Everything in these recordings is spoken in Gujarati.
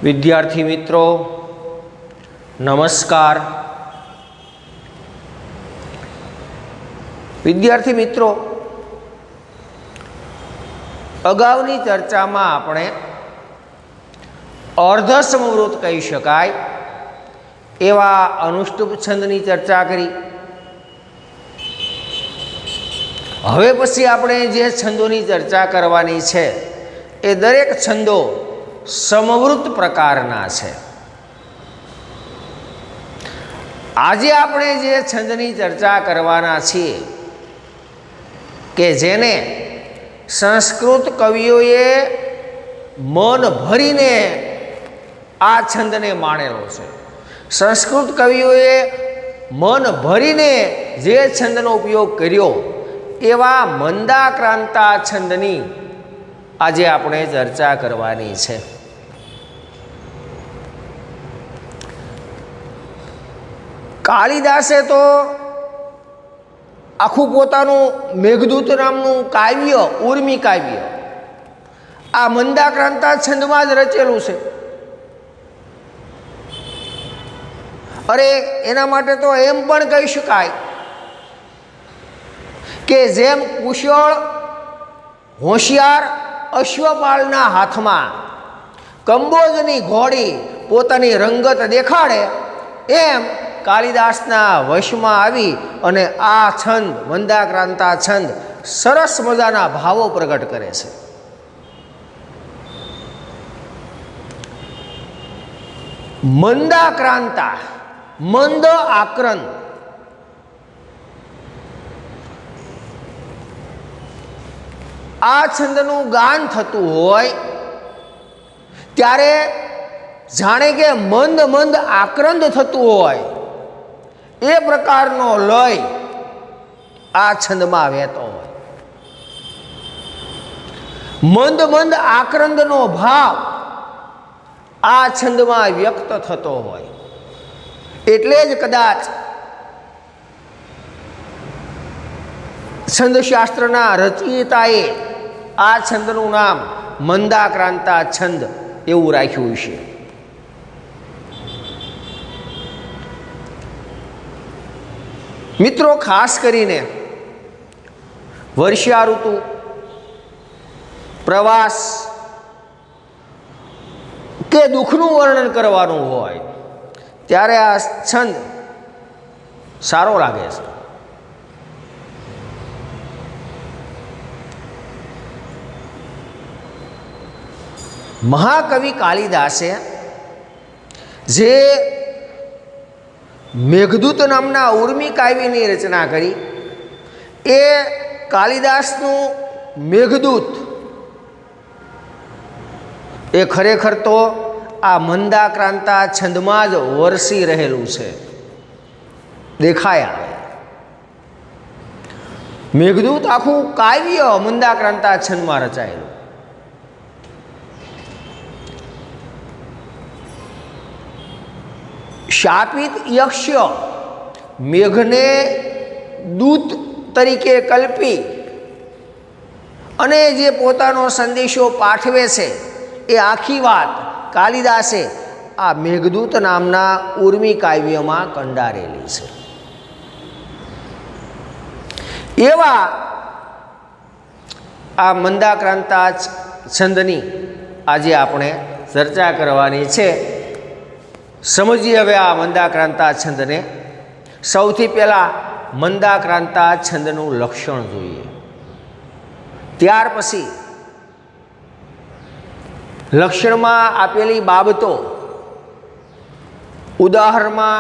विद्यार्थी मित्रों नमस्कार। विद्यार्थी मित्रों, अगाउनी चर्चा में आपणे अर्धसमवृत कही शकाय एवा अनुष्टुप छंदनी चर्चा करी। हवे पछी आपणे जे छंदोनी चर्चा करवानी छे ए दरेक छंदो समवृत प्रकारना छे। आजे आपणे जे छंदनी चर्चा करवाना छीए के जेने संस्कृत कविओए मन भरीने आ छंदने माणेलो छे। संस्कृत कविओए मन भरीने जे छंदनो उपयोग कर्यो एवा मंदाक्रांता छंदनी आजे आपणे चर्चा करवानी छे। कालिदासे तो आखू पोतानुं मेघदूत नामनुं काव्य उर्मी काव्य आ मंदाक्रांता छंदमां ज रचेलुं छे। अरे एना माटे तो एम पण कही शकाय के जेम कुशळ होशियार अश्वपालना हाथमां कंबोजनी घोड़ी पोतानी रंगत देखाड़े एम कालिदासना वशमां आवी अने आ छंद मंदाक्रांता छंद सरस मजाना भावो प्रगट करे छे। मंदाक्रांता मंद आक्रांत आ छंदनुं गान थतुं होय त्यारे जाणे के मंद मंद आक्रांत थतुं होय ए प्रकारनो लय आ छंदमां वहेतो होय। मंद मंद आक्रांतनो भाव आ छंदमां व्यक्त थतो होय एटले ज कदाच छंदशास्त्रना रचयिताए आ छंदनुं नाम मंदाक्रांता छंद एवुं राख्युं छे। मित्रों, खास करीने वर्षा ऋतु प्रवास के दुखनुं वर्णन करवानुं होय त्यारे आ छंद सारो लागे छे। महाकवि कालिदासे जे मेघदूत नामना उर्मी काव्यनी रचना करी ए कालिदासनु मेघदूत ए खरेखर तो आ मंदाक्रांता छंदमां ज वरसी रहेलुं छे, देखाय आवे। मेघदूत आखुं काव्य मंदाक्रांता छंदमां रचायेलुं। शापित यक्ष मेघने दूत तरीके कल्पी अने जे पोतानो संदेशो पाठवे छे ए आखी वात कालिदासे आ मेघदूत नामना उर्मी काव्यमां कंडारेली छे। एवा आ मंदाक्रांता छंदनी आजे आपणे चर्चा करवानी छे। समझिए हवे आ मंदाक्रांता छंद ने। सौथी पहला मंदाक्रांता छंदनुं लक्षण जोईए, त्यार पछी लक्षणमां आपेली बाबतो उदाहरणमां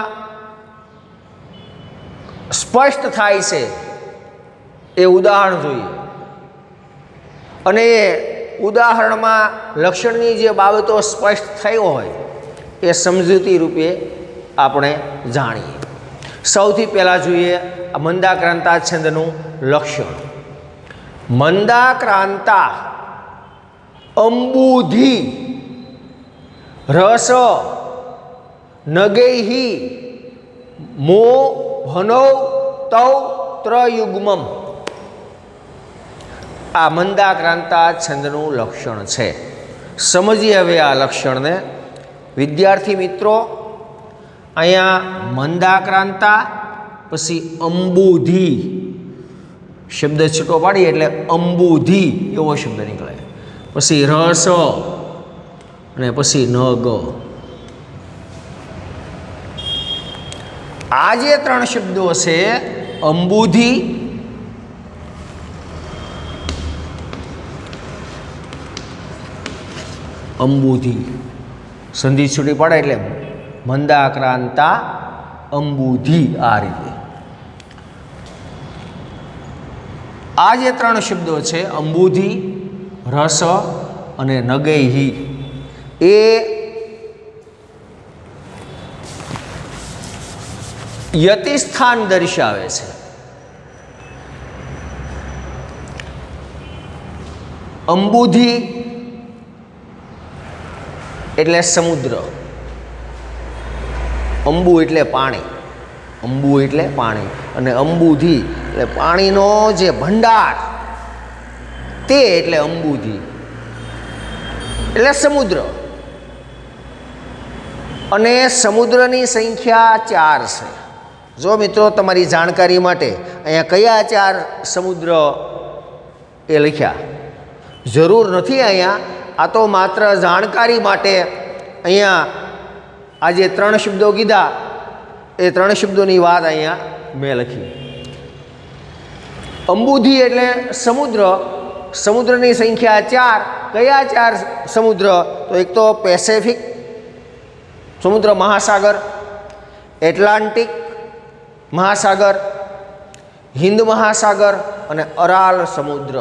स्पष्ट थाय छे ए उदाहरण जोईए अने उदाहरणमां लक्षणनी जे बाबतो स्पष्ट थयो होय ए समजूती रूपे आपणे जाणीए। सौथी पहला जोईए मंदाक्रांता छंदनुं लक्षण। मंदाक्रांता अंबुधी रस नगैहि मो भनौ तौ त्रयुग्मम् आ मंदाक्रांता छंदनुं लक्षण छे। समझीए हवे आ लक्षण ने। વિદ્યાર્થી મિત્રો, અહીંયા મંદાક્રાંતા પછી અંબુધી શબ્દ છૂટો પાડીએ એટલે અંબુધી એવો શબ્દ નીકળે. પછી રસ અને પછી નગ. આ જે ત્રણ શબ્દો છે અંબુધી, અંબુધી સંધિ છૂટી પડે એટલે મંદાક્રાંતા અંબુધી. આ રીતે આ જે ત્રણ શબ્દો છે અંબુધી, રસ અને નગૈહી એ યતિસ્થાન દર્શાવે છે. અંબુધી એટલે સમુદ્ર, અંબુ એટલે પાણી, અંબુ એટલે પાણી, અને અંબુધી એટલે પાણીનો જે ભંડાર તે એટલે અંબુધી એટલે સમુદ્ર. અને સમુદ્રની સંખ્યા 4 છે. જો મિત્રો તમારી જાણકારી માટે અહીંયા કયા 4 સમુદ્ર એ લખ્યા જરૂર નથી અહીંયા, આ તો માત્ર જાણકારી માટે અહીંયા આ જે 3 શબ્દો કીધા એ 3 શબ્દોની વાત અહીંયા મેં લખી. અંબુધી એટલે સમુદ્ર, સમુદ્રની સંખ્યા 4. કયા 4 સમુદ્ર? તો એક તો પેસેફિક સમુદ્ર મહાસાગર, એટલાન્ટિક મહાસાગર, હિન્દ મહાસાગર અને અરાલ સમુદ્ર.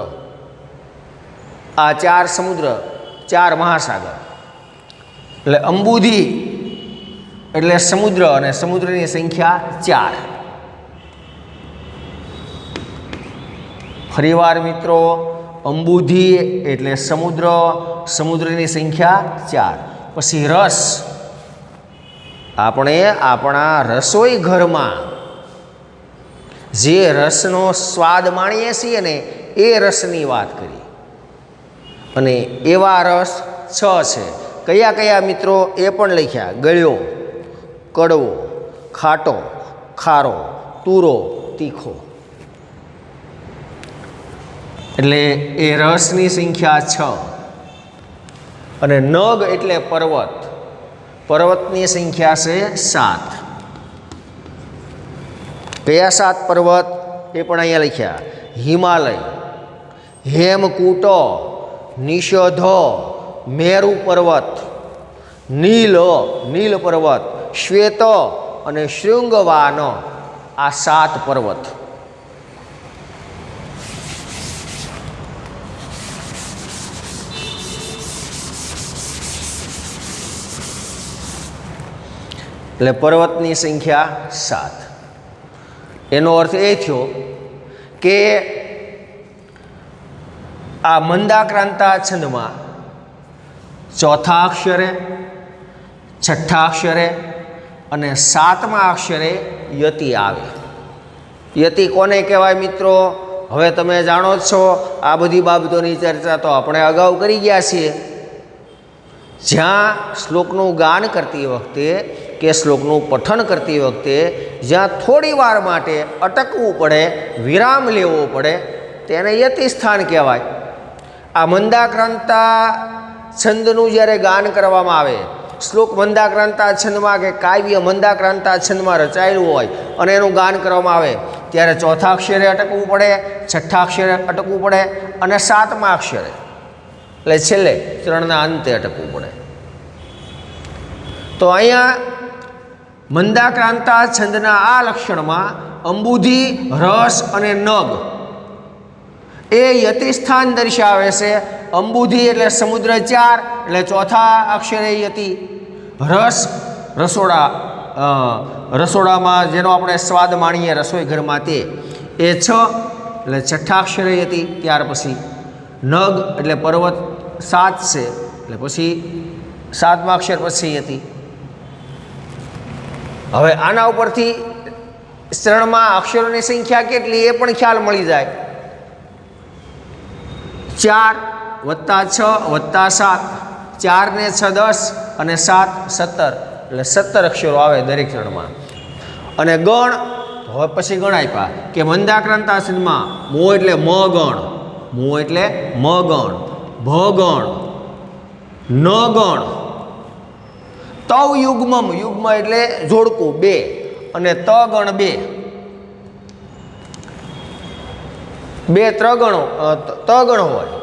આ 4 સમુદ્ર, 4 મહાસાગર. એટલે અંબુધી એટલે સમુદ્ર અને સમુદ્રની સંખ્યા 4. ફરીવાર મિત્રો, અંબુધી એટલે સમુદ્ર, સમુદ્રની સંખ્યા 4. પછી રસ, આપણે આપણા રસોઈ ઘરમાં જે રસનો સ્વાદ માણીએ છીએ ને એ રસની વાત કરી. અને એવા રસ 6 છે. કયા કયા મિત્રો એ પણ લખ્યા: ગળ્યો, કડવો, ખાટો, ખારો, તુરો, તીખો. એટલે એ રસની સંખ્યા 6. અને નગ એટલે પર્વત, પર્વતની સંખ્યા છે 7. કયા 7 પર્વત એ પણ અહીંયા લખ્યા: હિમાલય, હેમકૂટ, નિષધ, મેરુ પર્વત, નીલ પર્વત, શ્વેત અને શૃંગવાન. આ 7 પર્વત. એટલે પર્વતની સંખ્યા 7. એનો અર્થ એ થયો કે આ મંદાક્રાંતા છંદમાં 4થા અક્ષરે, 6ઠ્ઠા અક્ષરે અને 7મા અક્ષરે યતિ આવે. યતિ કોને કહેવાય મિત્રો? હવે તમે જાણો જ છો. આ બધી બાબતોની ચર્ચા તો આપણે અગાઉ કરી ગયા છીએ. જ્યાં શ્લોકનું ગાન કરતી વખતે કે શ્લોકનું પઠન કરતી વખતે જ્યાં થોડી વાર માટે અટકવું પડે, વિરામ લેવો પડે, તેને યતિ સ્થાન કહેવાય. આ મંદાક્રાંતા છંદનું જ્યારે ગાન કરવામાં આવે, શ્લોક મંદાક્રાંતા છંદમાં કે કાવ્ય મંદાક્રાંતા છંદમાં રચાયેલું હોય અને એનું ગાન કરવામાં આવે ત્યારે 4થા અક્ષરે અટકવું પડે, 6ઠ્ઠા અક્ષરે અટકવું પડે અને 7મા અક્ષરે એટલે છેલ્લે ચરણના અંતે અટકવું પડે. તો અહીંયા મંદાક્રાંતા છંદના આ લક્ષણમાં અંબુધી, રસ અને નગ એ યતિસ્થાન દર્શાવે છે. અંબુધી એટલે સમુદ્ર 4 એટલે 4થા અક્ષરે યતિ. રસ રસોડામાં જેનો આપણે સ્વાદ માણીએ રસોઈ ઘરમાં તે એ 6 એટલે 6ઠ્ઠા અક્ષરે યતિ. ત્યાર પછી નગ એટલે પર્વત 7 છે એટલે પછી 7મા અક્ષર પછી યતિ. હવે આના ઉપરથી ચરણમાં અક્ષરોની સંખ્યા કેટલી એ પણ ખ્યાલ મળી જાય. 4 + 6 + 7, 4 ને 6 10, અને 7 17 એટલે 17 અક્ષરો આવે દરેક ચરણમાં. અને ગણ હવે પછી ગણ આપ્યા કે મંદાક્રાંતા છંદમાં મો એટલે મ ગણ, મો એટલે મ ગણ, ભ ગણ, ન ગણ, તવ યુગ્મમ, યુગ્મ એટલે જોડકું 2 અને ત ગણ 2, 2 ત્રગણો તગણ હોય.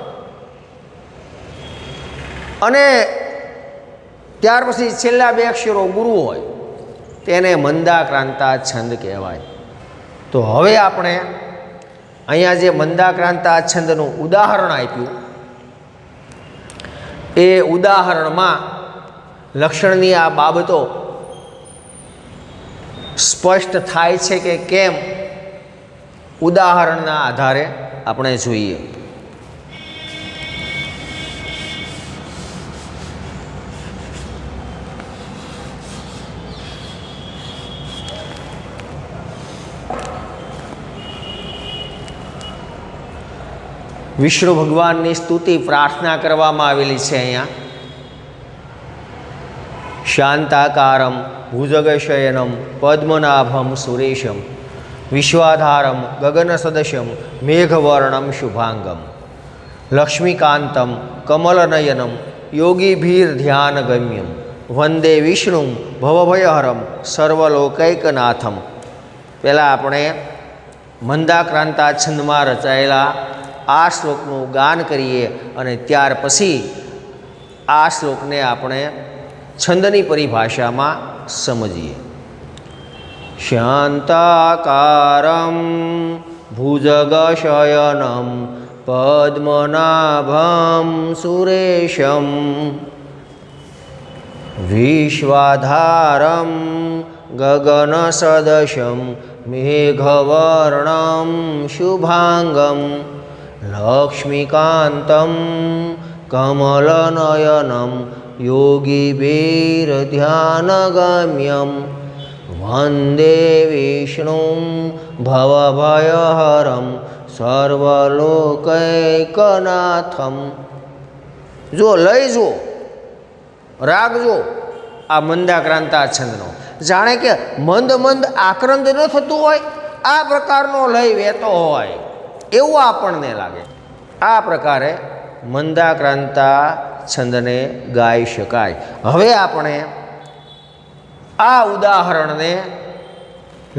અને ત્યાર પછી છેલ્લા 2 અક્ષરો ગુરુ હોય, તેને મંદાક્રાંતા છંદ કહેવાય. તો હવે આપણે અહીંયા જે મંદાક્રાંતા છંદનું ઉદાહરણ આપ્યું એ ઉદાહરણમાં લક્ષણની આ બાબતો સ્પષ્ટ થાય છે કે કેમ, ઉદાહરણના આધારે આપણે જોઈએ. વિષ્ણુ ભગવાનની સ્તુતિ પ્રાર્થના કરવામાં આવેલી છે અહીંયા. શાંતાકારમ ભુજગશયનમ પદ્મનાભમ સુરેશમ વિશ્વાધારમ ગગન સદશમ મેઘવર્ણમ શુભાંગમ લક્ષ્મીકાંતમ કમલનયનમ યોગીભીર્ધ્યાનગમ્યમ વંદે વિષ્ણું ભવભયહરમ સર્વલોકૈકનાથમ. પહેલાં આપણે મંદાક્રાંતા છંદમાં રચાયેલા આ શ્લોકનું ગાન કરીએ અને ત્યાર પછી આ શ્લોકને આપણે છંદની પરિભાષામાં સમજીએ. શાંતાકારમ ભુજગશયનમ પદ્મનાભમ સુરેશમ વિશ્વાધારમ ગગનસદશમ મેઘવર્ણમ શુભાંગમ લક્ષ્મીકાંતમ કમલનયનમ યોગીભીર્ધ્યાનગમ્યમ વંદે વિષ્ણું ભવભયહરમ સર્વલોકૈકનાથમ. જો લઈ જો રાગ જો આ મંદાક્રાંતા છંદનો, જાણે કે મંદ મંદ આક્રંદ ન થતું હોય આ પ્રકારનો લય વહેતો હોય એવું આપણને લાગે. આ પ્રકારે મંદાક્રાંતા છંદને ગાઈ શકાય. હવે આપણે આ ઉદાહરણને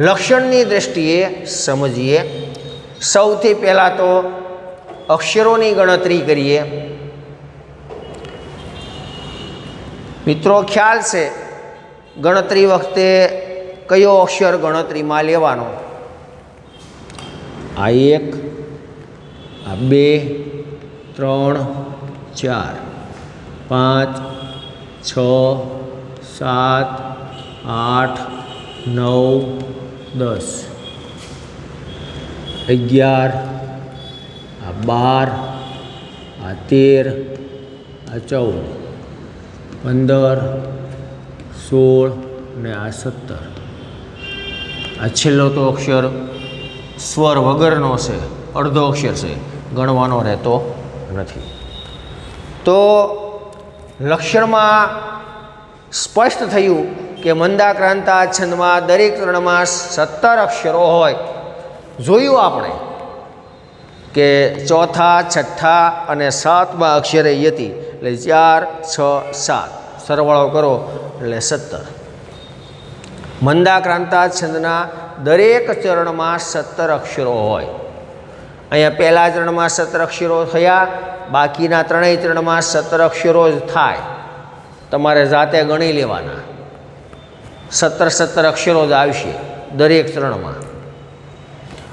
લક્ષણની દૃષ્ટિએ સમજીએ. સૌથી પહેલાં તો અક્ષરોની ગણતરી કરીએ. મિત્રો, ખ્યાલ છે ગણતરી વખતે કયો અક્ષર ગણતરીમાં લેવાનો. આ 1, આ 2, 3, 4, 5, 6, 7, 8, 9, 10, 11, આ 12, આ 13, આ 14, 15, 16 ને આ 17. આ છેલ્લો તો અક્ષર સ્વર વગરનો છે, અડધો અક્ષર છે, ગણવાનો રહેતો નથી. તો લક્ષણમાં સ્પષ્ટ થયું કે મંદાક્રાંતા છંદમાં દરેક ચરણમાં 17 અક્ષરો હોય. જોયું આપણે કે ચોથા, છઠ્ઠા અને 7મા અક્ષરે યતિ એટલે 4, 6, 7 સરવાળો કરો એટલે 17. મંદાક્રાંતા છંદના દરેક ચરણમાં 17 અક્ષરો હોય. અહીંયા પહેલા ચરણમાં 17 અક્ષરો થયા, બાકીના ત્રણેય ચરણમાં 17 અક્ષરો જ થાય. તમારે જાતે ગણી લેવાના. 17 અક્ષરો જ આવશે દરેક ચરણમાં.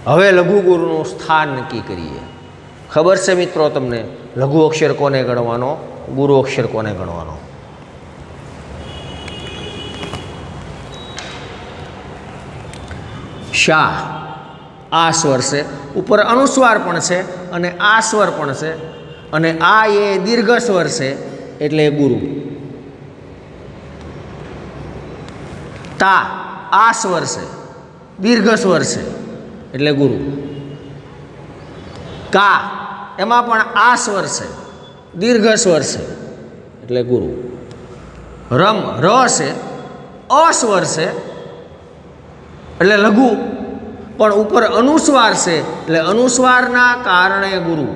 હવે લઘુ ગુરુનું સ્થાન નક્કી કરીએ. ખબર છે મિત્રો તમને લઘુ અક્ષર કોને ગણવાનો, ગુરુ અક્ષર કોને ગણવાનો? શાહ આ સ્વર છે, ઉપર અનુસ્વાર પણ છે અને આ સ્વર પણ છે, અને આ એ દીર્ઘ સ્વર છે એટલે ગુરુ. તા આ સ્વર છે, દીર્ઘ સ્વર છે એટલે ગુરુ. કા એમાં પણ આ સ્વર છે, દીર્ઘ સ્વર છે એટલે ગુરુ. રમ ર છે, અસ્વર છે એટલે લઘુ, પણ ઉપર અનુસ્વાર છે એટલે અનુસ્વારના કારણે ગુરુ.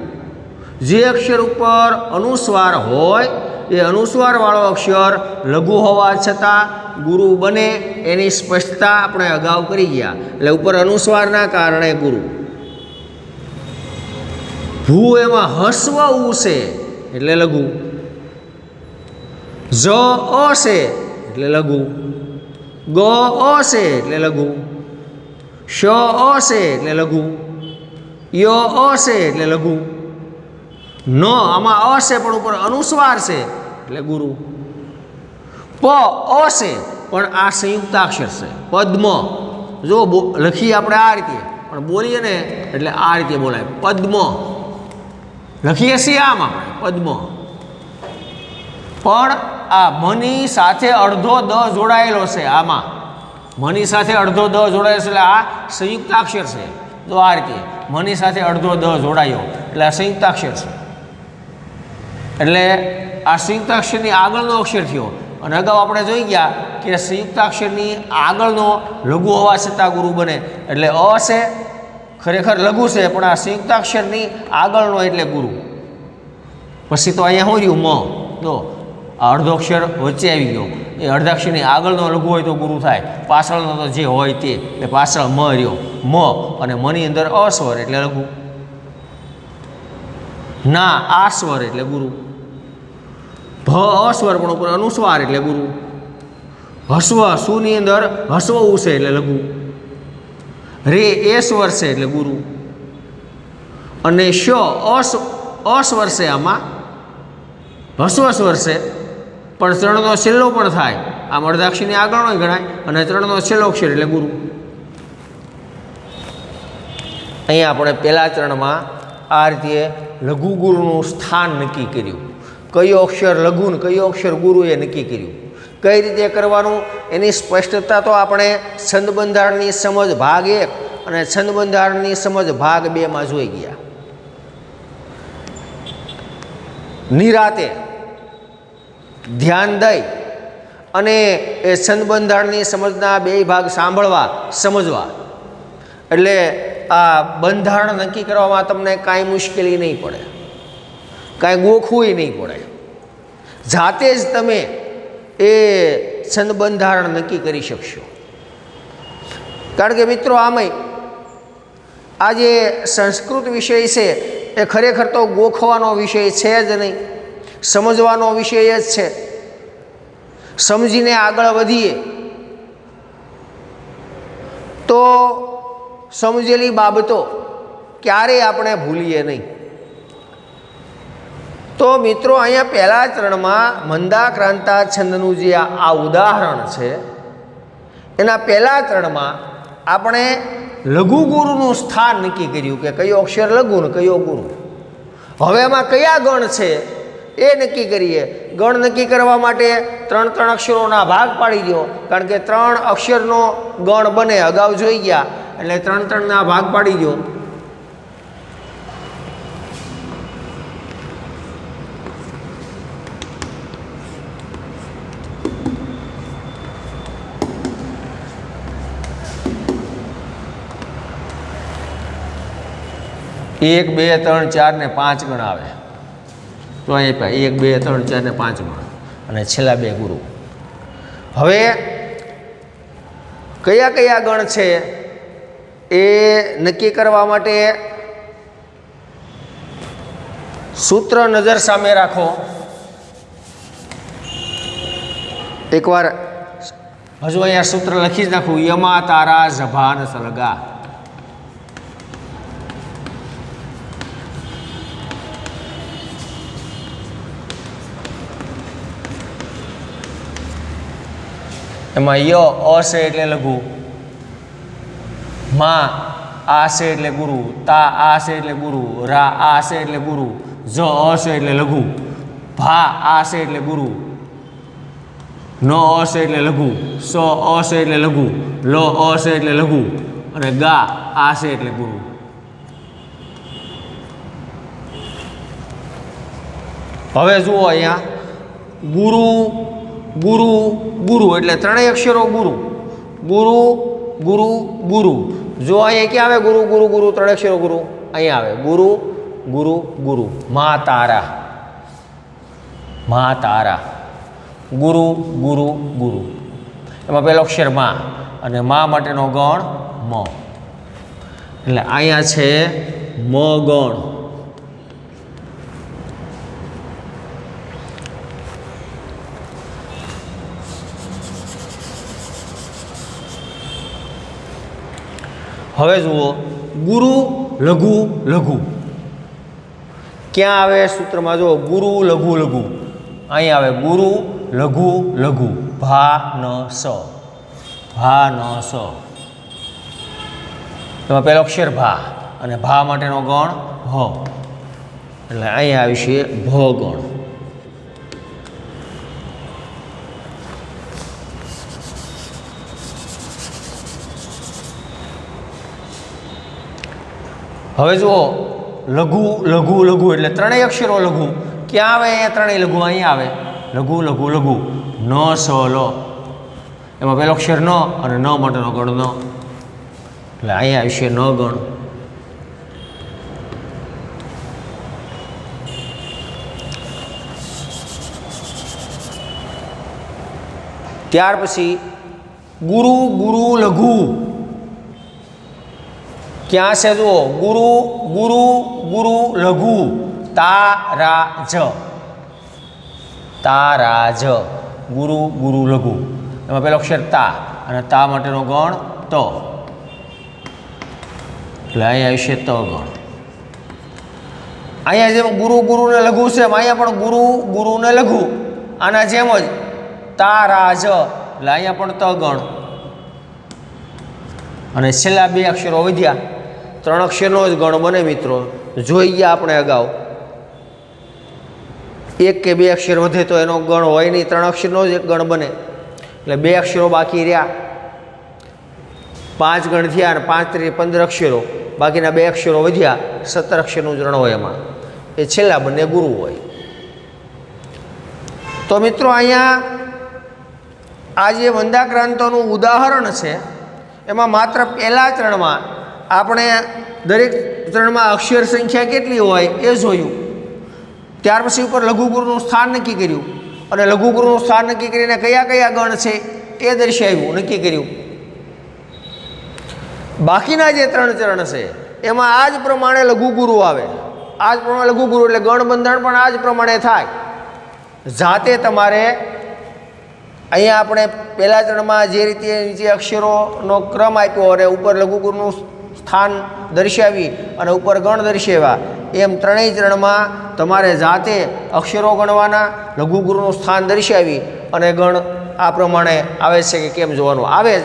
જે અક્ષર ઉપર અનુસ્વાર હોય એ અનુસ્વારવાળો અક્ષર લઘુ હોવા છતાં ગુરુ બને, એની સ્પષ્ટતા આપણે અગાઉ કરી ગયા. એટલે ઉપર અનુસ્વારના કારણે ગુરુ. ભૂ એમાં હસ્વ ઉ છે એટલે લઘુ, જ અ છે એટલે લઘુ, ગ અ છે એટલે લઘુ, શ અ છે એટલે લઘુ, ય અ છે એટલે લઘુ, ન આમાં અ છે પણ ઉપર અનુસ્વાર છે એટલે ગુરુ, પ અ છે પણ આ સંયુક્તાક્ષર છે, પદ્મ. જો લખીએ આપણે આ રીતે પણ બોલીએ ને એટલે આ રીતે બોલાય, પદ્મ. લખીએ છીએ આમ આપણે પદ્મ, પણ આ મની સાથે અડધો દ જોડાયેલો છે. આમાં મની સાથે અડધો દ જોડાયેલો છે એટલે આ સંયુક્તાક્ષર છે. તો આ રીતે મની સાથે અડધો દ જોડાયો એટલે આ સંયુક્તાક્ષર છે. એટલે આ સંયુક્તાક્ષરની આગળનો અક્ષર થયો. અને અગાઉ આપણે જોઈ ગયા કે સંયુક્તાક્ષરની આગળનો લઘુ હોવા છતાં ગુરુ બને. એટલે અ છે ખરેખર લઘુ છે પણ આ સંયુક્તાક્ષરની આગળનો એટલે ગુરુ. પછી તો અહીંયા શું રહ્યું? મ. તો આ અડધો અક્ષર વચ્ચે આવી ગયો, એ અર્ધાક્ષરની આગળનો લઘુ હોય તો ગુરુ થાય, પાછળનો તો જે હોય તે. એટલે પાછળ મ રહ્યો, મ, અને મની અંદર અસ્વર એટલે લઘુ. ના આ સ્વર એટલે ગુરુ, ભ અસ્વર પણ ઉપર અનુસ્વાર એટલે ગુરુ, હસ્વ સુની અંદર હસ્વ ઉ છે એટલે લઘુ, રે એ સ્વર છે એટલે ગુરુ, અને શ અસ્વર છે, આમાં હસ્વ સ્વર છે પણ ત્રણનો છેલ્લો પણ થાય. આમ અર્ધાક્ષરની આગળનો ગણાય અને ત્રણનો છેલ્લો અક્ષર એટલે ગુરુ. અહીંયા આપણે પહેલા ચરણમાં આ રીતે લઘુ ગુરુનું સ્થાન નક્કી કર્યું. કયો અક્ષર લઘુ ને કયો અક્ષર ગુરુ એ નક્કી કર્યું. કઈ રીતે કરવાનું એની સ્પષ્ટતા તો આપણે છંદ બંધારણની સમજ ભાગ 1 અને છંદ બંધારણની સમજ ભાગ 2માં જોઈ ગયા. નિરાતે ધ્યાન દઈ અને એ છંદ બંધારણની સમજના 2 ભાગ સાંભળવા, સમજવા. એટલે આ બંધારણ નક્કી કરવામાં તમને કાંઈ મુશ્કેલી નહીં પડે, કાંઈ ગોખવું નહીં પડે. જાતે જ તમે એ છંદ બંધારણ નક્કી કરી શકશો. કારણ કે મિત્રો આમાંય આ જે સંસ્કૃત વિષય છે એ ખરેખર તો ગોખવાનો વિષય છે જ નહીં, સમજવાનો વિષય જ છે. સમજીને આગળ વધીએ તો સમજેલી બાબતો ક્યારેય આપણે ભૂલીએ નહીં. તો મિત્રો અહીંયા પહેલા ચરણમાં મંદાક્રાંતા છંદનું જે આ ઉદાહરણ છે એના પહેલા ચરણમાં આપણે લઘુ ગુરુનું સ્થાન નક્કી કર્યું કે કયો અક્ષર લઘુ ને કયો ગુરુ. હવે એમાં કયા ગણ છે એ નક્કી કરીએ. ગણ નક્કી કરવા માટે 3 અક્ષરોના ભાગ પાડી દો, કારણ કે 3 અક્ષરનો ગણ બને, અગાઉ જોઈ ગયા. એટલે 3 ભાગ પાડી દો. એક, 2, 3, 4 ને 5 ગણ આવે. તો અહીંયા 1, 2, 3, 4 ને 5 ગણ અને છેલ્લા 2 ગુરુ. હવે કયા કયા ગણ છે એ નક્કી કરવા માટે સૂત્ર નજર સામે રાખો. એકવાર હજુ અહીંયા સૂત્ર લખી જ નાખું. યમા તારા જભાન સલગા. એમાં ય અ છે એટલે લઘુ, મા આ છે એટલે ગુરુ, તા આ છે એટલે ગુરુ, રા આ છે એટલે ગુરુ, જ અ છે એટલે લઘુ, ભા આ છે એટલે ગુરુ, ન અ છે એટલે લઘુ, સ અ છે એટલે લઘુ, લ અ છે એટલે લઘુ અને ગા આ છે એટલે ગુરુ. હવે જુઓ અહીંયા ગુરુ ગુરુ ગુરુ એટલે ત્રણેય અક્ષરો ગુરુ ગુરુ ગુરુ ગુરુ. જો અહીંયા ક્યાં આવે ગુરુ ગુરુ ગુરુ ત્રણેય અક્ષરો ગુરુ અહીંયા આવે ગુરુ ગુરુ ગુરુ. મા તારા મા તારા ગુરુ ગુરુ ગુરુ. એમાં પહેલો અક્ષર મા અને મા માટેનો ગણ મ એટલે અહીંયા છે મ ગણ. હવે જુઓ ગુરુ લઘુ લઘુ ક્યાં આવે સૂત્રમાં? જુઓ ગુરુ લઘુ લઘુ અહીં આવે ગુરુ લઘુ લઘુ ભા ન સ ભા ન સ. એમાં પહેલો અક્ષર ભા અને ભા માટેનો ગણ ભ એટલે અહીંયા આવશે ભ ગણ. હવે જુઓ લઘુ લઘુ લઘુ એટલે ત્રણેય અક્ષરો લઘુ ક્યાં આવે? અહીંયા ત્રણેય લઘુ અહીંયા આવે લઘુ લઘુ લઘુ ન સ લ. એમાં પહેલો અક્ષર ન અને ન માટેનો ગણ ન એટલે અહીંયા આવશે ન ગણ. ત્યાર પછી ગુરુ ગુરુ લઘુ ક્યાં છે? જુઓ ગુરુ ગુરુ ગુરુ લઘુ તારા જ ગુરુ ગુરુ લઘુ. એમાં પેલો અક્ષર તા અને તા માટેનો ગણ ત એટલે અહીંયા આવશે ત ગણ. અહીંયા જેમ ગુરુ ગુરુને લઘુ છે એમ અહીંયા પણ ગુરુ ગુરુને લઘુ આના જેમ જ તારા જ એટલે અહીંયા પણ ત ગણ. અને છેલ્લા બે અક્ષરો વધ્યા ત્રણ અક્ષરનો જ ગણ બને મિત્રો. જોઈ ગયા આપણે અગાઉ એક કે બે અક્ષર વધે તો એનો ગણ હોય નહીં, ત્રણ અક્ષરનો જ એક ગણ બને. એટલે બે અક્ષરો બાકી રહ્યા, 5 ગણ થયા અને 5 × 15 અક્ષરો, બાકીના બે અક્ષરો વધ્યા, 17 અક્ષરનું જ ગણ હોય એમાં. એ છેલ્લા બંને ગુરુ હોય. તો મિત્રો અહીંયા આ જે વંદાક્રાંતોનું ઉદાહરણ છે એમાં માત્ર પહેલા ચરણમાં આપણે દરેક ચરણમાં અક્ષર સંખ્યા કેટલી હોય એ જોયું. ત્યાર પછી ઉપર લઘુગુરુનું સ્થાન નક્કી કર્યું અને લઘુગુરુનું સ્થાન નક્કી કરીને કયા કયા ગણ છે એ દર્શાવ્યું, નક્કી કર્યું. બાકીના જે 3 ચરણ છે એમાં આ જ પ્રમાણે લઘુગુરુ આવે. આ જ પ્રમાણે લઘુગુરુ એટલે ગણ બંધારણ પણ આ જ પ્રમાણે થાય. જાતે તમારે અહીંયા આપણે પહેલા ચરણમાં જે રીતે નીચે અક્ષરોનો ક્રમ આપ્યો અને ઉપર લઘુગુરુનું સ્થાન દર્શાવી અને ઉપર ગણ દર્શાવ્યા, એમ ત્રણેય ચરણમાં તમારે જાતે અક્ષરો ગણવાના, લઘુગુરુનું સ્થાન દર્શાવી અને ગણ આ પ્રમાણે આવે છે કે કેમ જોવાનું. આવે જ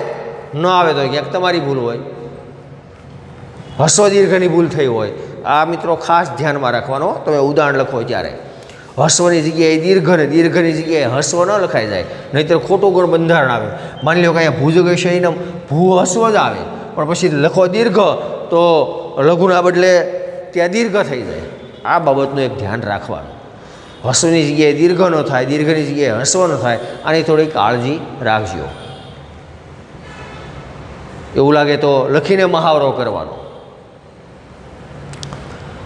ન આવે તો ક્યાંક તમારી ભૂલ હોય, હસ્વ દીર્ઘની ભૂલ થઈ હોય. આ મિત્રો ખાસ ધ્યાનમાં રાખવાનો. તમે ઉદાહરણ લખો ત્યારે હસ્વની જગ્યાએ દીર્ઘ ને દીર્ઘની જગ્યાએ હસ્વ ન લખાઈ જાય, નહીંતર ખોટું ગણ બંધારણ આવે. માની લો કે અહીંયા ભુજ ગઈ છે ભૂ હસ્વ જ આવે, પણ પછી લખો દીર્ઘ તો લઘુના બદલે ત્યાં દીર્ઘ થઈ જાય. આ બાબતનું એક ધ્યાન રાખવાનું. હસ્વની જગ્યાએ દીર્ઘ ન થાય, દીર્ઘની જગ્યાએ હસ્વ ન થાય, આની થોડી કાળજી રાખજો. એવું લાગે તો લખીને મહાવરો કરવાનો.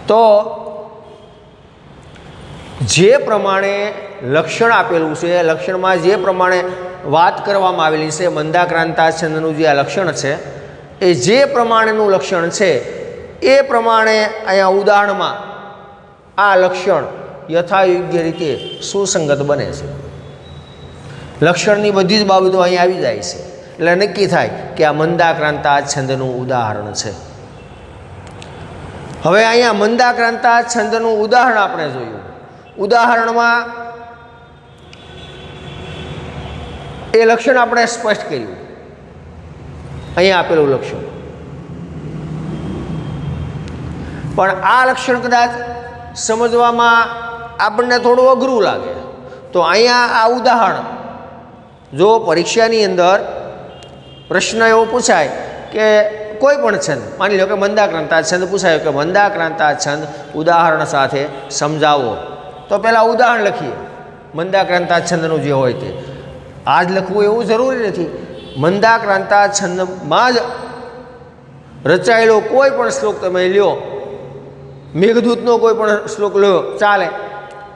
તો જે પ્રમાણે લક્ષણ આપેલું છે, લક્ષણમાં જે પ્રમાણે વાત કરવામાં આવેલી છે, મંદાક્રાંતા છંદનું જે આ લક્ષણ છે એ જે પ્રમાણેનું લક્ષણ છે એ પ્રમાણે અહીંયા ઉદાહરણમાં આ લક્ષણ યથાયોગ્ય રીતે સુસંગત બને છે. લક્ષણની બધી જ બાબતો અહીં આવી જાય છે એટલે નક્કી થાય કે આ મંદાક્રાંતા છંદનું ઉદાહરણ છે. હવે અહીંયા મંદાક્રાંતા છંદનું ઉદાહરણ આપણે જોયું. ઉદાહરણમાં એ લક્ષણ આપણે સ્પષ્ટ કર્યું. અહીંયા આપેલું લક્ષણ, પણ આ લક્ષણ કદાચ સમજવામાં આપણને થોડું અઘરું લાગે તો અહીંયા આ ઉદાહરણ જો પરીક્ષાની અંદર પ્રશ્ન એવો પૂછાય કે કોઈ પણ છંદ, માની લો કે મંદાક્રાંતા છંદ પૂછાયો કે મંદાક્રાંતા છંદ ઉદાહરણ સાથે સમજાવો, તો પહેલાં ઉદાહરણ લખીએ મંદાક્રાંતા છંદનું જે હોય તે. આ જ લખવું એવું જરૂરી નથી. મંદાક્રાંતા છંદમાં જ રચાયેલો કોઈ પણ શ્લોક તમે લ્યો, મેઘદૂતનો કોઈ પણ શ્લોક લ્યો ચાલે.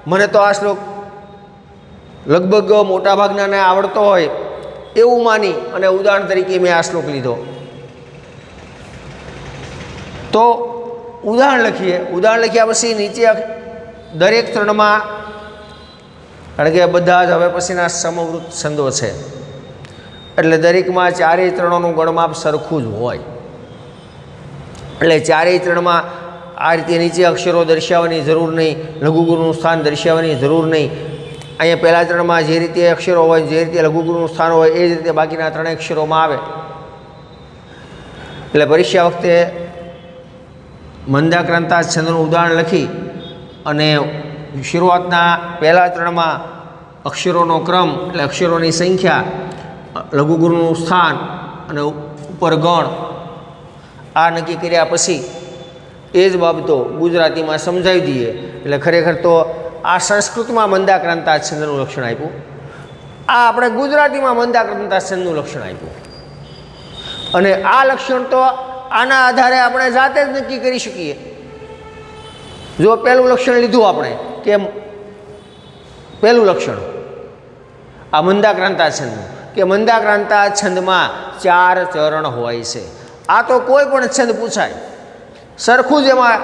મને તો આ શ્લોક લગભગ મોટાભાગનાને આવડતો હોય એવું માની અને ઉદાહરણ તરીકે મેં આ શ્લોક લીધો. તો ઉદાહરણ લખીએ. ઉદાહરણ લખ્યા પછી નીચે દરેક ત્રણમાં, કારણ કે બધા જ હવે પછીના સમવૃત્ત છંદો છે એટલે દરેકમાં ચારેય ત્રણોનું ગણમાપ સરખું જ હોય. એટલે ચારેય ત્રણમાં આ રીતે નીચે અક્ષરો દર્શાવવાની જરૂર નહીં, લઘુગુરુનું સ્થાન દર્શાવવાની જરૂર નહીં. અહીંયા પહેલાં ત્રણમાં જે રીતે અક્ષરો હોય, જે રીતે લઘુગુરુનું સ્થાન હોય એ જ રીતે બાકીના ત્રણેય અક્ષરોમાં આવે. એટલે પરીક્ષા વખતે મંદાક્રાંતા છંદનું ઉદાહરણ લખી અને શરૂઆતના પહેલાં ત્રણમાં અક્ષરોનો ક્રમ એટલે અક્ષરોની સંખ્યા, લઘુગુરુનું સ્થાન અને ઉપર ગણ આ નક્કી કર્યા પછી એ જ બાબતો ગુજરાતીમાં સમજાવી દઈએ. એટલે ખરેખર તો આ સંસ્કૃતમાં મંદાક્રાંતા છંદનું લક્ષણ આપ્યું, આ આપણે ગુજરાતીમાં મંદાક્રાંતા છંદનું લક્ષણ આપ્યું. અને આ લક્ષણ તો આના આધારે આપણે જાતે જ નક્કી કરી શકીએ. જો પહેલું લક્ષણ લીધું આપણે કે પહેલું લક્ષણ આ મંદાક્રાંતા છંદનું કે મંદાક્રાંતા છંદમાં 4 ચરણ હોય છે. આ તો કોઈ પણ છંદ પૂછાય સરખું જ એમાં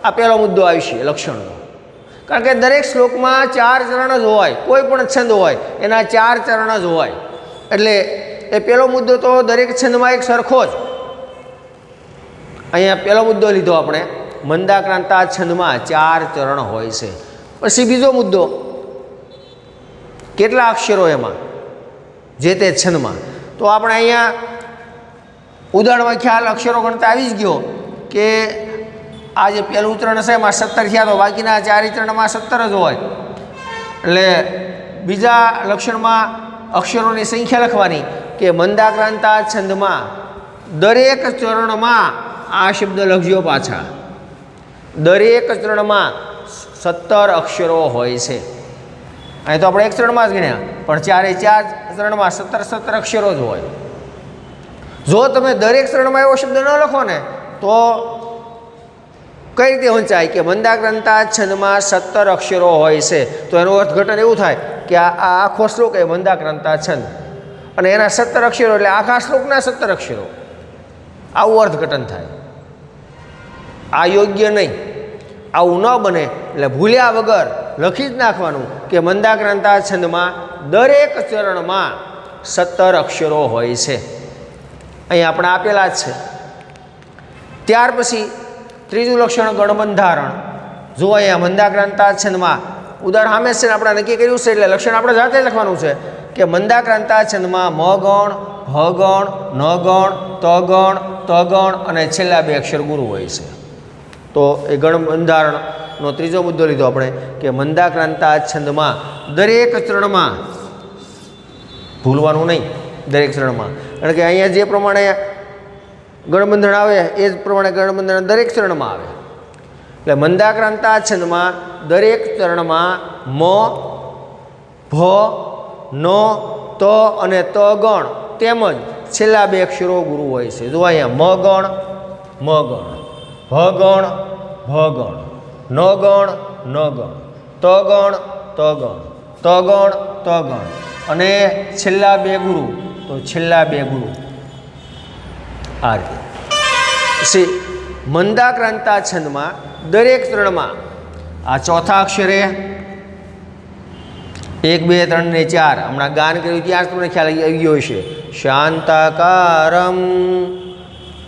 આ પહેલો મુદ્દો આવશે લક્ષણનો. કારણ કે દરેક શ્લોકમાં 4 ચરણ જ હોય, કોઈ પણ છંદ હોય એના 4 ચરણ જ હોય. એટલે એ પહેલો મુદ્દો તો દરેક છંદમાં એક સરખો જ. અહીંયા પહેલો મુદ્દો લીધો આપણે, મંદાક્રાંતા છંદમાં 4 ચરણ હોય છે. પછી બીજો મુદ્દો, કેટલા અક્ષરો એમાં જે તે છંદમાં. તો આપણે અહીંયા ઉદાહરણમાં ખ્યાલ અક્ષરો ગણતા આવી જ ગયો કે આ જે પહેલું ચરણ છે એમાં 17 થયા, તો બાકીના 4 ચરણમાં 17 જ હોય. એટલે બીજા લક્ષણમાં અક્ષરોની સંખ્યા લખવાની કે મંદાક્રાંતા છંદમાં દરેક ચરણમાં આ શબ્દ લખજો પાછા, દરેક ચરણમાં 17 અક્ષરો હોય છે. અહીં તો આપણે એક ચરણમાં જ ગણ્યા, પણ 4 ચરણમાં 17 અક્ષરો જ હોય. જો તમે દરેક ચરણમાં એવો શબ્દ ન લખો ને તો કઈ રીતે વંચાય કે મંદાક્રાંતા છંદમાં 17 અક્ષરો હોય છે, તો એનું અર્થઘટન એવું થાય કે આ આખો શ્લોક એ મંદાક્રાંતા છંદ અને એના 17 અક્ષરો એટલે આખા શ્લોકના 17 અક્ષરો, આવું અર્થઘટન થાય. આ યોગ્ય નહીં, આવું ન બને. એટલે ભૂલ્યા વગર લખી જ નાખવાનું કે મંદાક્રાંતા છંદમાં દરેક ચરણમાં 17 અક્ષરો હોય છે. અહીં આપણે આપેલા જ છે. ત્યાર પછી ત્રીજું લક્ષણ ગણબંધારણ. જો અહીંયા મંદાક્રાંતા છંદમાં ઉદાહરણ સામે છે ને આપણે નક્કી કર્યું છે એટલે લક્ષણ આપણે જાતે લખવાનું છે કે મંદાક્રાંતા છંદમાં મ ગણ, હ ગણ, ન ગણ, ત ગણ, ત ગણ અને છેલ્લા 2 અક્ષર ગુરુ હોય છે. તો એ ગણબંધારણનો ત્રીજો મુદ્દો લીધો આપણે કે મંદાક્રાંતા છંદમાં દરેક ચરણમાં, ભૂલવાનું નહીં દરેક ચરણમાં, કારણ કે અહીંયા જે પ્રમાણે ગણબંધન આવે એ જ પ્રમાણે ગણબંધન દરેક ચરણમાં આવે. એટલે મંદાક્રાંતા છંદમાં દરેક ચરણમાં મ, ભ, ન, ત અને ત ગણ તેમજ છેલ્લા 2 અક્ષરો ગુરુ હોય છે. જો અહીંયા મ ગણ, મ ગણ, ભ ગણ, ભ ગણ, ન ગણ, ન ગણ, ત ગણ, ત ગણ, ત ગણ, ત ગણ અને છેલ્લા 2 ગુરુ, તો છેલ્લા 2 ગુરુ આ રીતે. પછી મંદાક્રાંતા છંદમાં દરેક ચરણમાં આ ચોથા અક્ષરે 1, 2, 3 ને 4 હમણાં ગાન કર્યું ત્યાં જ તમને ખ્યાલ આવી ગયો હશે. શાંતાકારમ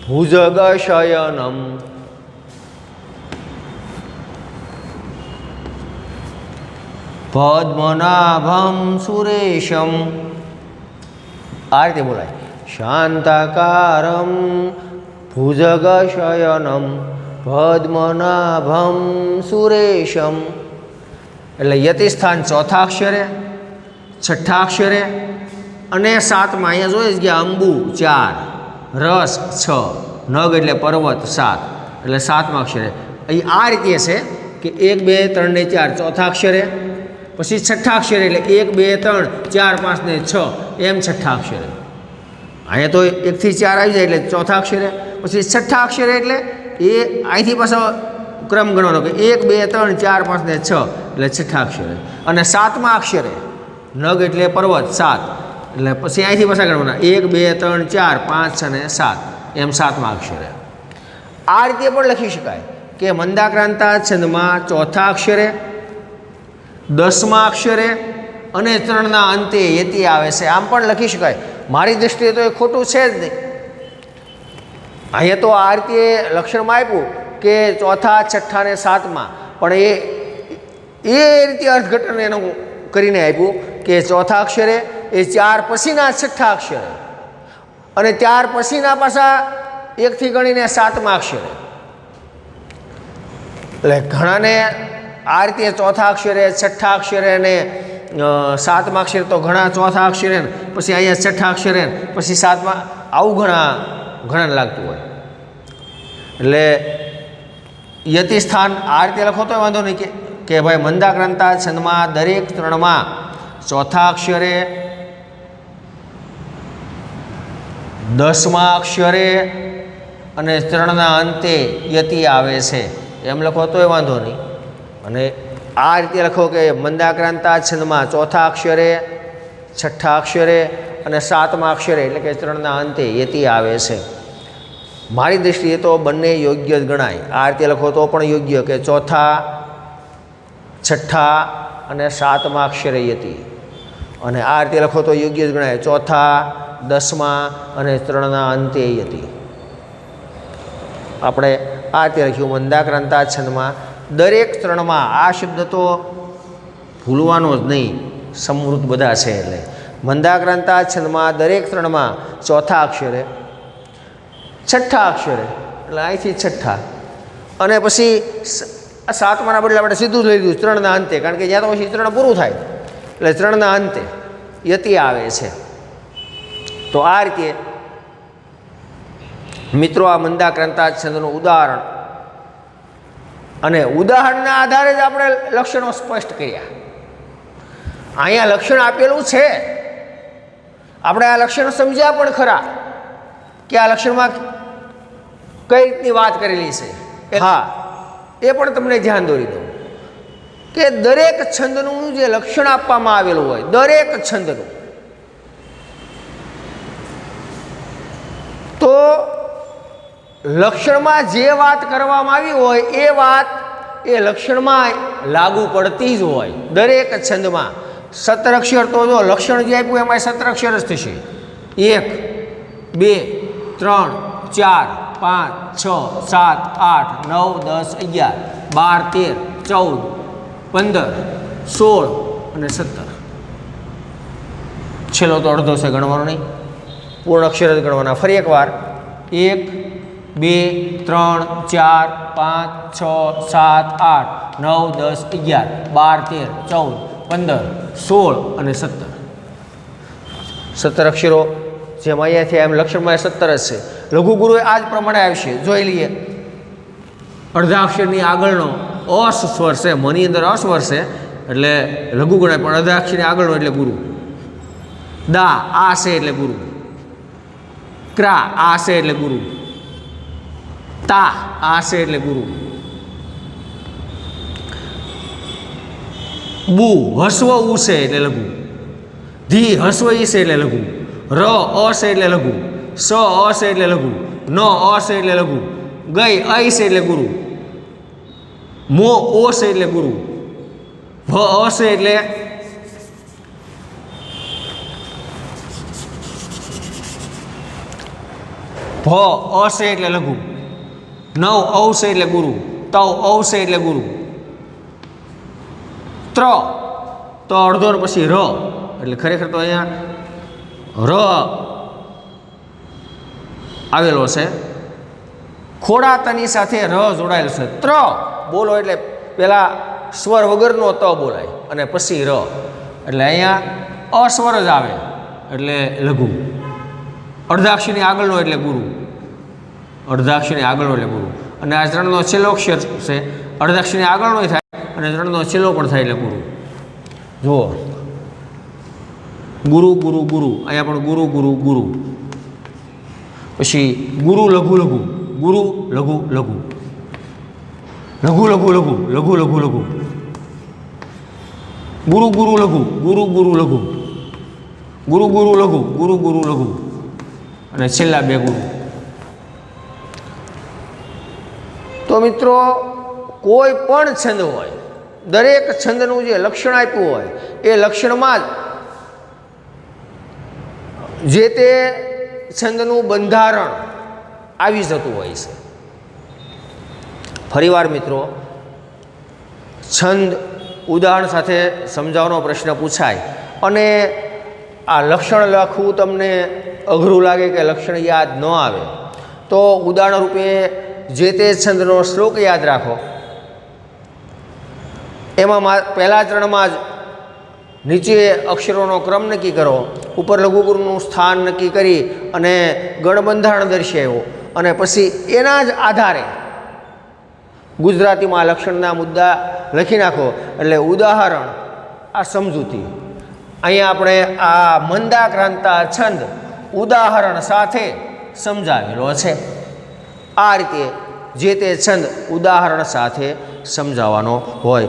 ભુજગશયનમ પદ્મનાભમ સુરેશમ આ રીતે બોલાય. શાંતાકારમ ભુજગશયનમ પદ્મનાભમ સુરેશમ. એટલે યતિસ્થાન ચોથા અક્ષરે, છઠ્ઠા અક્ષરે અને 7માં અહીંયા જોઈએ ગયા અંબુ 4, રસ 6, નગ એટલે પર્વત 7 એટલે 7મા અક્ષરે. અહીં આ રીતે છે કે 1, 2, 3 ને 4 ચોથા અક્ષરે, પછી છઠ્ઠા અક્ષરે એટલે 1 2 3 4 5 ને 6 એમ છઠ્ઠા અક્ષરે. અહીંયા તો 1 થી 4 આવી જાય એટલે ચોથા અક્ષરે. પછી છઠ્ઠા અક્ષરે એટલે એ અહીંથી પાછો ક્રમ ગણવાનો કે 1 2 3 4 5 ને 6 એટલે છઠ્ઠા અક્ષરે. અને સાતમા અક્ષરે નગ એટલે પર્વત 7 એટલે પછી અહીંથી પાછા ગણવાના 1 2 3 4 5 6 ને 7 એમ સાતમા અક્ષરે. આ રીતે પણ લખી શકાય કે મંદાક્રાંતા છંદમાં ચોથા અક્ષરે, 10મા અક્ષરે અને 3ના અંતે યતિ આવે છે. આમ પણ લખી શકાય. મારી દૃષ્ટિએ તો એ ખોટું છે જ નહીં. અહીંયા તો આ રીતે લક્ષણમાં આપ્યું કે ચોથા, છઠ્ઠા ને સાતમા, પણ એ રીતે અર્થઘટન એનું કરીને આપ્યું કે ચોથા અક્ષરે એ 4 પછીના છઠ્ઠા અક્ષરે અને 4 પછીના પાછા 1 થી ગણીને સાતમા અક્ષરે. એટલે ઘણાને આ રીતે ચોથા અક્ષરે, છઠ્ઠા અક્ષરે અને સાતમા અક્ષરે, તો ઘણા ચોથા અક્ષરે પછી અહીંયા છઠ્ઠા અક્ષરે પછી સાતમા, આવું ઘણાને લાગતું હોય. એટલે યતિ સ્થાન આ રીતે લખો તો વાંધો નહીં કે ભાઈ મંદાક્રાંતા છંદમાં દરેક ત્રણમાં ચોથા અક્ષરે, 10મા અક્ષરે અને 3ના અંતે યતિ આવે છે એમ લખો તોય વાંધો નહીં. અને આ રીતે લખો કે મંદાક્રાંતા છંદમાં ચોથા અક્ષરે, છઠ્ઠા અક્ષરે અને સાતમા અક્ષરે એટલે કે 3ના અંતે યતિ આવે છે. મારી દૃષ્ટિએ તો બંને યોગ્ય જ ગણાય. આ રીતે લખો તો પણ યોગ્ય કે ચોથા, છઠ્ઠા અને સાતમા અક્ષરે યતિ, અને આ રીતે લખો તો યોગ્ય જ ગણાય ચોથા, 10મા અને 3ના અંતે યતિ. આપણે આ રીતે લખ્યું મંદાક્રાંતા છંદમાં દરેક ત્રણમાં. આ શબ્દ તો ભૂલવાનો જ નહીં, સમૃદ્ધ બધા છે. એટલે મંદાક્રાંતા છંદમાં દરેક ત્રણમાં ચોથા અક્ષરે, છઠ્ઠા અક્ષરે એટલે અહીંથી છઠ્ઠા, અને પછી સાતમાના બદલે આપણે સીધું લઈ લીધું 3ના અંતે, કારણ કે જ્યાં તો પછી 3 પૂરું થાય એટલે 3ના અંતે યતિ આવે છે. તો આ રીતે મિત્રો આ મંદાક્રાંતા છંદનું ઉદાહરણ, અને ઉદાહરણના આધારે જ આપણે લક્ષણો સ્પષ્ટ કર્યા. અહીંયા લક્ષણ આપેલું છે, આપણે આ લક્ષણ સમજ્યા પણ ખરા કે આ લક્ષણમાં કઈ રીતની વાત કરેલી છે. હા, એ પણ તમને ધ્યાન દોરી દઉં કે દરેક છંદનું જે લક્ષણ આપવામાં આવેલું હોય, દરેક છંદનું, તો લક્ષણમાં જે વાત કરવામાં આવી હોય એ વાત એ લક્ષણમાં લાગુ પડતી જ હોય. દરેક છંદમાં 17 અક્ષર, તો જો લક્ષણ જે આપ્યું એમાં 17 અક્ષર જ થશે. 1 2 3 4 5 6 7 8 9 10 11 12 13 14 15 16 અને 17. છેલ્લો તો અડધો છે, ગણવાનો નહીં, પૂર્ણ અક્ષર જ ગણવાના. ફરી એકવાર 1 2 3 4 5 6 7 8 9 10 11 12 13 14 15 16 અને 17. 17 અક્ષરો જેમ અહીંયાથી એમ લક્ષણમાં 17 જ છે. લઘુગુરુ આ જ પ્રમાણે આવશે. જોઈ લઈએ. અડધા અક્ષરની આગળનો અસ સ્વર છે, મની અંદર અસ્વર છે એટલે લઘુ ગણાય, પણ અડધા અક્ષરની આગળનો એટલે ગુરુ. દા આ છે એટલે ગુરુ. ક્રા આ છે એટલે ગુરુ. તા આ છે એટલે ગુરુ. બુ હસ્વ ઉ છે એટલે લઘુ. ધી હસ્વ ઈ છે એટલે લઘુ. ર અ છે એટલે લઘુ. સ અ છે એટલે લઘુ. ન અ છે એટલે લઘુ. ગઈ અઈ છે એટલે ગુરુ. મો ઓ છે એટલે ગુરુ. ભ અ છે એટલે ભ અ છે એટલે લઘુ. નવ ઔ છે એટલે ગુરુ. તવ ઔ છે એટલે ગુરુ. ત્ર તો અડધો પછી ર એટલે ખરેખર તો અહીંયા ર આવેલો છે. ખોડા તની સાથે ર જોડાયેલો છે. ત્ર બોલો એટલે પેલા સ્વર વગરનો ત બોલાય અને પછી ર, એટલે અહીંયા અસ્વર જ આવે એટલે લઘુ. અર્ધાક્ષરની આગળનો એટલે ગુરુ. અર્ધાક્ષરની આગળનો એટલે ગુરુ. અને આ 3નો છેલ્લો અક્ષર છે. અર્ધાક્ષરની આગળનો થાય અને 3નો છેલ્લો પણ થાય એટલે ગુરુ. જુઓ, ગુરુ ગુરુ ગુરુ, અહીંયા પણ ગુરુ ગુરુ ગુરુ, પછી ગુરુ લઘુ લઘુ, ગુરુ લઘુ લઘુ, લઘુ લઘુ લઘુ, લઘુ લઘુ લઘુ, ગુરુ ગુરુ લઘુ, ગુરુ ગુરુ લઘુ, ગુરુ ગુરુ લઘુ, ગુરુ ગુરુ લઘુ, અને છેલ્લા બે ગુરુ. તો મિત્રો, કોઈ પણ છંદ હોય, દરેક છંદનું જે લક્ષણ આપ્યું હોય એ લક્ષણમાં જ જે તે છંદનું બંધારણ આવી જતું હોય છે. ફરીવાર મિત્રો, છંદ ઉદાહરણ સાથે સમજાવવાનો પ્રશ્ન પૂછાય અને આ લક્ષણ લખવું તમને અઘરું લાગે કે લક્ષણ યાદ ન આવે, તો ઉદાહરણ રૂપે જે તે છંદનો શ્લોક યાદ રાખો. એમાં પહેલા ચરણમાં જ નીચે અક્ષરોનો ક્રમ નક્કી કરો, ઉપર લઘુગુરુનું સ્થાન નક્કી કરી અને ગણબંધારણ દર્શાવ્યો, અને પછી એના જ આધારે ગુજરાતીમાં લક્ષણના મુદ્દા લખી નાખો. એટલે ઉદાહરણ આ સમજૂતી. અહીંયા આપણે આ મંદાક્રાંતા છંદ ઉદાહરણ સાથે સમજાવેલો છે. આ રીતે જે તે છંદ ઉદાહરણ સાથે સમજાવવાનો હોય.